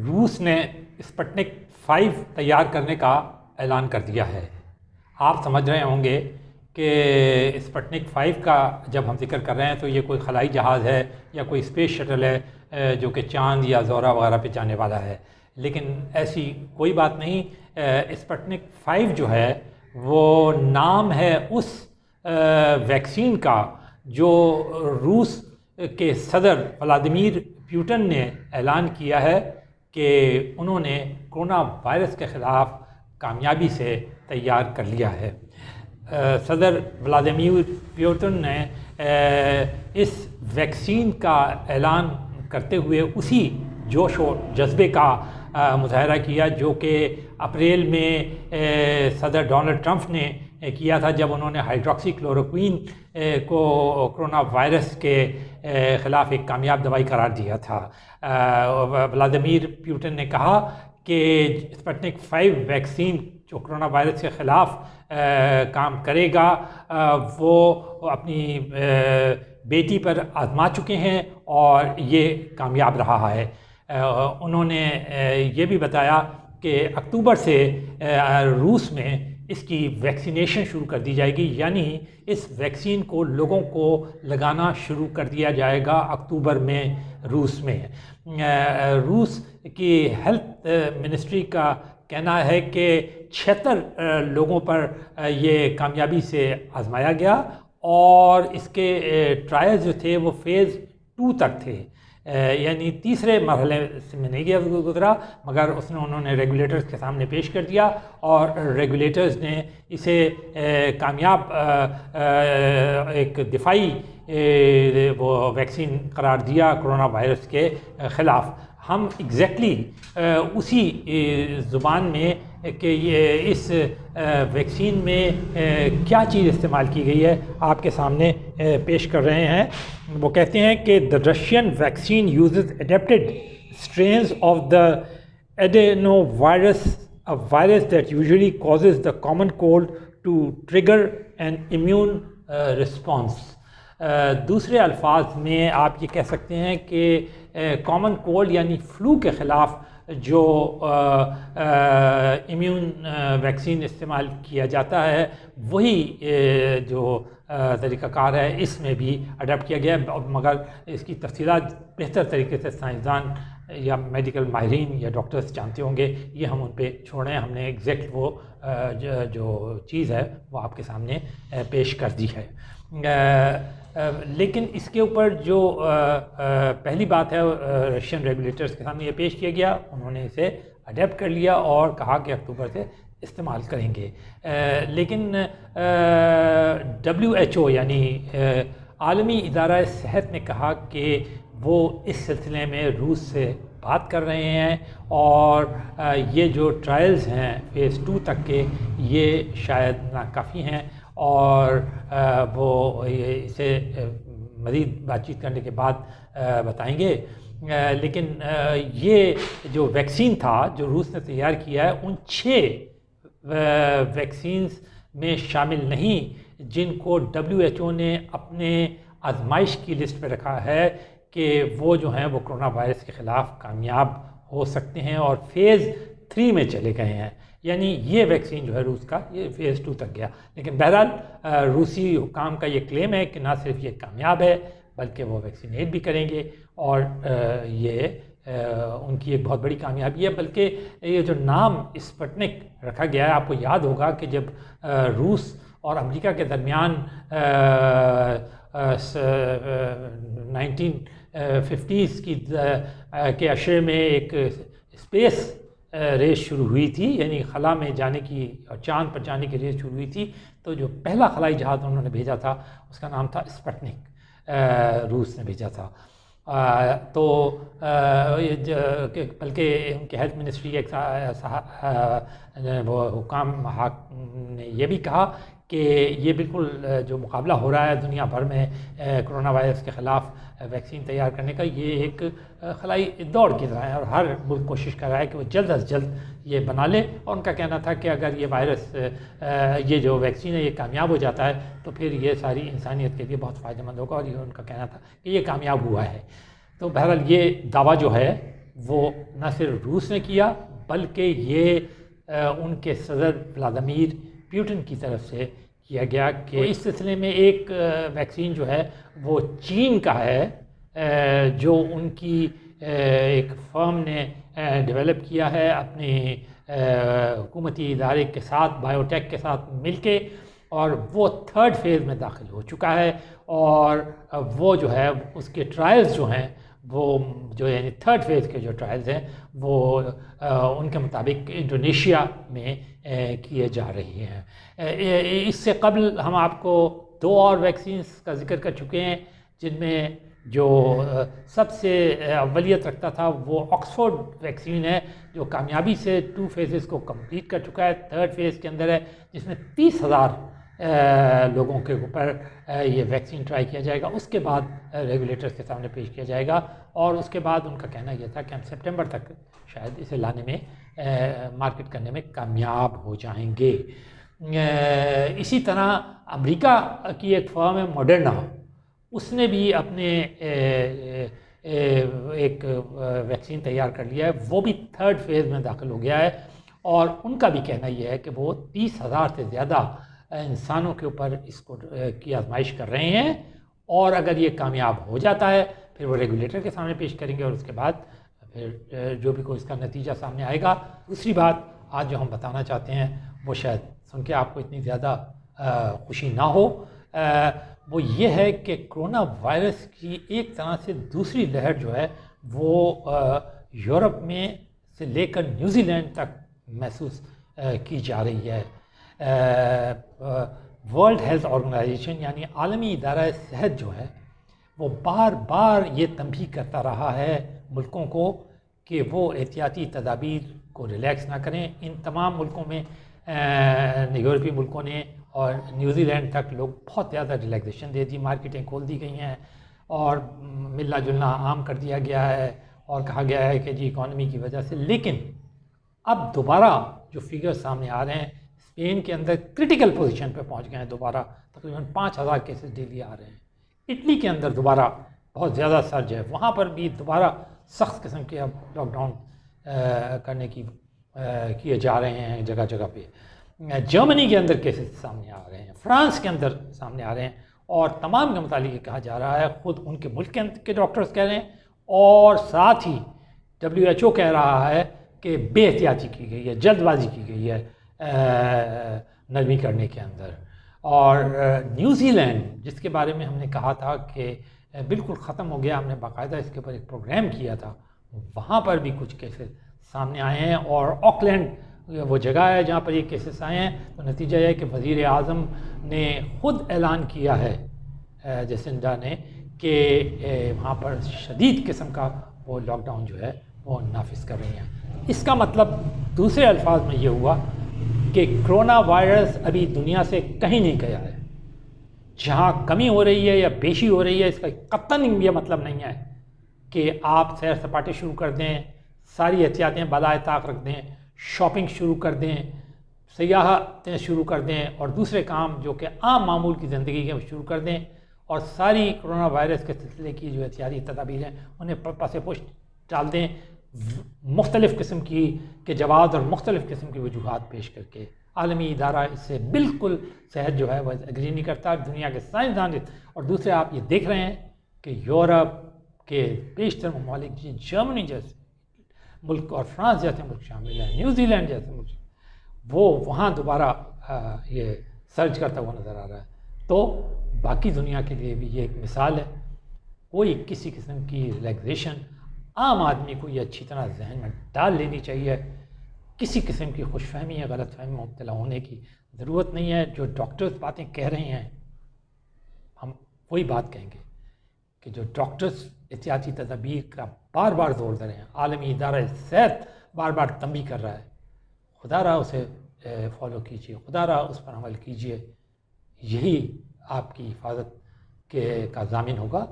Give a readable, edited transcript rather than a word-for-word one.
روس نے اسپٹنک 5 تیار کرنے کا اعلان کر دیا ہے۔ آپ سمجھ رہے ہوں گے کہ اسپٹنک 5 کا جب ہم ذکر کر رہے ہیں تو یہ کوئی خلائی جہاز ہے یا کوئی اسپیس شٹل ہے جو کہ چاند یا زہرہ وغیرہ پہ جانے والا ہے، لیکن ایسی کوئی بات نہیں۔ اسپٹنک 5 جو ہے وہ نام ہے اس ویکسین کا جو روس کے صدر ولادیمیر پیوٹن نے اعلان کیا ہے کہ انہوں نے کرونا وائرس کے خلاف کامیابی سے تیار کر لیا ہے۔ صدر ولادیمیر پیوٹن نے اس ویکسین کا اعلان کرتے ہوئے اسی جوش و جذبے کا مظاہرہ کیا جو کہ اپریل میں صدر ڈونلڈ ٹرمپ نے کیا تھا جب انہوں نے ہائیڈروکسی کلوروکوین کو کرونا وائرس کے خلاف ایک کامیاب دوائی قرار دیا تھا۔ ولادیمیر پیوٹن نے کہا کہ اسپٹنک 5 ویکسین جو کرونا وائرس کے خلاف کام کرے گا وہ اپنی بیٹی پر آزما چکے ہیں اور یہ کامیاب رہا ہے۔ انہوں نے یہ بھی بتایا کہ اکتوبر سے روس میں اس کی ویکسینیشن شروع کر دی جائے گی، یعنی اس ویکسین کو لوگوں کو لگانا شروع کر دیا جائے گا اکتوبر میں روس میں۔ روس کی ہیلتھ منسٹری کا کہنا ہے کہ 76 لوگوں پر یہ کامیابی سے آزمایا گیا اور اس کے ٹرائلز جو تھے وہ فیز 2 تک تھے، یعنی تیسرے مرحلے میں نہیں گزرا، مگر انہوں نے ریگولیٹرز کے سامنے پیش کر دیا اور ریگولیٹرز نے اسے کامیاب ایک دفاعی وہ ویکسین قرار دیا کرونا وائرس کے خلاف۔ ہم ایگزیکٹلی اسی زبان میں کہ یہ اس ویکسین میں کیا چیز استعمال کی گئی ہے آپ کے سامنے پیش کر رہے ہیں۔ وہ کہتے ہیں کہ the Russian vaccine uses adapted strains of the adenovirus, a virus that usually causes the common cold, to trigger an immune response۔ دوسرے الفاظ میں آپ یہ کہہ سکتے ہیں کہ کامن کولڈ یعنی فلو کے خلاف جو امیون ویکسین استعمال کیا جاتا ہے وہی جو طریقہ کار ہے اس میں بھی اڈاپٹ کیا گیا ہے، مگر اس کی تفصیلات بہتر طریقے سے سائنسدان یا میڈیکل ماہرین یا ڈاکٹرز جانتے ہوں گے، یہ ہم ان پہ چھوڑیں۔ ہم نے ایگزیکٹ وہ جو چیز ہے وہ آپ کے سامنے پیش کر دی ہے۔ لیکن اس کے اوپر جو پہلی بات ہے رشین ریگولیٹرز کے سامنے یہ پیش کیا گیا، انہوں نے اسے اڈیپٹ کر لیا اور کہا کہ اکتوبر سے استعمال کریں گے۔ لیکن WHO یعنی عالمی ادارہ صحت نے کہا کہ وہ اس سلسلے میں روس سے بات کر رہے ہیں اور یہ جو ٹرائلز ہیں فیز 2 تک کے یہ شاید ناکافی ہیں اور وہ اسے مزید بات چیت کرنے کے بعد بتائیں گے۔ لیکن یہ جو ویکسین تھا جو روس نے تیار کیا ہے ان 6 ویکسینز میں شامل نہیں جن کو WHO نے اپنے آزمائش کی لسٹ پہ رکھا ہے کہ وہ جو ہیں وہ کرونا وائرس کے خلاف کامیاب ہو سکتے ہیں اور فیز 3 میں چلے گئے ہیں، یعنی یہ ویکسین جو ہے روس کا یہ فیز 2 تک گیا۔ لیکن بہرحال روسی حکام کا یہ کلیم ہے کہ نہ صرف یہ کامیاب ہے بلکہ وہ ویکسینیٹ بھی کریں گے اور یہ ان کی ایک بہت بڑی کامیابی ہے۔ بلکہ یہ جو نام اسپٹنک رکھا گیا ہے، آپ کو یاد ہوگا کہ جب روس اور امریکہ کے درمیان 1950s کے عشرے میں ایک اسپیس ریس شروع ہوئی تھی، یعنی خلا میں جانے کی اور چاند پر جانے کی ریس شروع ہوئی تھی، تو جو پہلا خلائی جہاز انہوں نے بھیجا تھا اس کا نام تھا اسپٹنک، روس نے بھیجا تھا۔ تو بلکہ ان کے ہیلتھ منسٹری ایک وہ حکام نے یہ بھی کہا کہ یہ بالکل جو مقابلہ ہو رہا ہے دنیا بھر میں کرونا وائرس کے خلاف ویکسین تیار کرنے کا، یہ ایک خلائی دوڑ کی طرح ہے اور ہر ملک کوشش کر رہا ہے کہ وہ جلد از جلد یہ بنا لے۔ اور ان کا کہنا تھا کہ اگر یہ وائرس یہ جو ویکسین ہے یہ کامیاب ہو جاتا ہے تو پھر یہ ساری انسانیت کے لیے بہت فائدہ مند ہوگا، اور یہ ان کا کہنا تھا کہ یہ کامیاب ہوا ہے۔ تو بہرحال یہ دعویٰ جو ہے وہ نہ صرف روس نے کیا بلکہ یہ ان کے صدر ولادیمیر پیوٹن کی طرف سے کیا گیا کہ اس سلسلے میں ایک ویکسین جو ہے وہ چین کا ہے جو ان کی ایک فرم نے ڈیولپ کیا ہے اپنے حکومتی ادارے کے ساتھ بائیو ٹیک کے ساتھ مل کے، اور وہ 3rd فیز میں داخل ہو چکا ہے، اور وہ جو ہے اس کے ٹرائلز جو ہیں وہ جو یعنی 3rd فیز کے جو ٹرائلز ہیں وہ ان کے مطابق انڈونیشیا میں کیے جا رہی ہیں۔ اس سے قبل ہم آپ کو 2 اور ویکسینز کا ذکر کر چکے ہیں، جن میں جو سب سے اولیت رکھتا تھا وہ آکسفورڈ ویکسین ہے، جو کامیابی سے 2 فیزز کو کمپلیٹ کر چکا ہے، 3rd فیز کے اندر ہے، جس میں 30,000 لوگوں کے اوپر یہ ویکسین ٹرائی کیا جائے گا۔ اس کے بعد ریگولیٹرز کے سامنے پیش کیا جائے گا، اور اس کے بعد ان کا کہنا یہ تھا کہ ہم سپٹمبر تک شاید اسے لانے میں مارکیٹ کرنے میں کامیاب ہو جائیں گے۔ اسی طرح امریکہ کی ایک فرم ہے موڈرنا، اس نے بھی اپنے ایک ویکسین تیار کر لیا ہے، وہ بھی 3rd فیز میں داخل ہو گیا ہے، اور ان کا بھی کہنا یہ ہے کہ وہ 30,000 سے زیادہ انسانوں کے اوپر اس کو کی آزمائش کر رہے ہیں، اور اگر یہ کامیاب ہو جاتا ہے پھر وہ ریگولیٹر کے سامنے پیش کریں گے، اور اس کے بعد پھر جو بھی کوئی اس کا نتیجہ سامنے آئے گا۔ دوسری بات آج جو ہم بتانا چاہتے ہیں وہ شاید سن کے آپ کو اتنی زیادہ خوشی نہ ہو، وہ یہ ہے کہ کرونا وائرس کی ایک طرح سے دوسری لہر جو ہے وہ یورپ میں سے لے کر نیوزی لینڈ تک محسوس کی جا رہی ہے۔ ورلڈ ہیلتھ آرگنائزیشن یعنی عالمی ادارہ صحت جو ہے وہ بار بار یہ تنبیہ کرتا رہا ہے ملکوں کو کہ وہ احتیاطی تدابیر کو ریلیکس نہ کریں۔ ان تمام ملکوں میں یورپی ملکوں نے اور نیوزی لینڈ تک لوگ بہت زیادہ ریلیکسیشن دے دی، مارکیٹیں کھول دی گئی ہیں، اور ملنا جلنا عام کر دیا گیا ہے، اور کہا گیا ہے کہ جی اکانومی کی وجہ سے۔ لیکن اب دوبارہ جو فگر سامنے آ رہے ہیں، اسپین کے اندر کرٹیکل پوزیشن پہ پہنچ گئے ہیں، دوبارہ تقریباً 5,000 کیسز ڈیلی آ رہے ہیں۔ اٹلی کے اندر دوبارہ بہت زیادہ سرج ہے، وہاں پر بھی دوبارہ سخت قسم کے اب لاک ڈاؤن کرنے کی کیے جا رہے ہیں جگہ جگہ پہ۔ جرمنی کے اندر کیسز سامنے آ رہے ہیں، فرانس کے اندر سامنے آ رہے ہیں، اور تمام کے متعلق یہ کہا جا رہا ہے، خود ان کے ملک کے ڈاکٹرز کہہ رہے ہیں، اور ساتھ ہی WHO کہہ رہا ہے کہ بے احتیاطی کی گئی ہے، جلد بازی کی گئی ہے نرمی کرنے کے اندر۔ اور نیوزی لینڈ جس کے بارے میں ہم نے کہا تھا کہ بالکل ختم ہو گیا، ہم نے باقاعدہ اس کے اوپر ایک پروگرام کیا تھا، وہاں پر بھی کچھ کیسز سامنے آئے ہیں، اور آکلینڈ وہ جگہ ہے جہاں پر یہ کیسز آئے ہیں۔ تو نتیجہ یہ ہے کہ وزیر اعظم نے خود اعلان کیا ہے جسنڈا نے کہ وہاں پر شدید قسم کا وہ لاک ڈاؤن جو ہے وہ نافذ کر رہی ہیں۔ اس کا مطلب دوسرے الفاظ میں یہ ہوا کہ کرونا وائرس ابھی دنیا سے کہیں نہیں گیا ہے۔ جہاں کمی ہو رہی ہے یا بیشی ہو رہی ہے، اس کا قطعاً یہ مطلب نہیں ہے کہ آپ سیر سپاٹے شروع کر دیں، ساری احتیاطیں بالائے طاق رکھ دیں، شاپنگ شروع کر دیں، سیاحتیں شروع کر دیں، اور دوسرے کام جو کہ عام معمول کی زندگی کے شروع کر دیں، اور ساری کرونا وائرس کے سلسلے کی جو احتیاطی تدابیر ہیں انہیں پس پشت ڈال دیں، مختلف قسم کے جواز اور مختلف قسم کی وجوہات پیش کر کے۔ عالمی ادارہ اس سے بالکل صحت جو ہے وہ اگری نہیں کرتا، دنیا کے سائنسدان، اور دوسرے آپ یہ دیکھ رہے ہیں کہ یورپ کے بیشتر ممالک جرمنی جیسے ملک اور فرانس جیسے ملک شامل ہیں، نیوزی لینڈ جیسے ملک، وہ وہاں دوبارہ یہ سرج کرتا ہوا نظر آ رہا ہے۔ تو باقی دنیا کے لیے بھی یہ ایک مثال ہے، کوئی کسی قسم کی ریلیکسیشن عام آدمی کو یہ اچھی طرح ذہن میں ڈال لینی چاہیے، کسی قسم کی خوش فہمی یا غلط فہمی میں مبتلا ہونے کی ضرورت نہیں ہے۔ جو ڈاکٹرز باتیں کہہ رہے ہیں ہم وہی بات کہیں گے کہ جو ڈاکٹرز احتیاطی تدابیر کا بار بار زور دے رہے ہیں، عالمی ادارہ صحت بار بار تنبیہ کر رہا ہے، خدا رہا اسے فالو کیجیے، خدا رہا اس پر عمل کیجیے، یہی آپ کی حفاظت کا ضامن ہوگا۔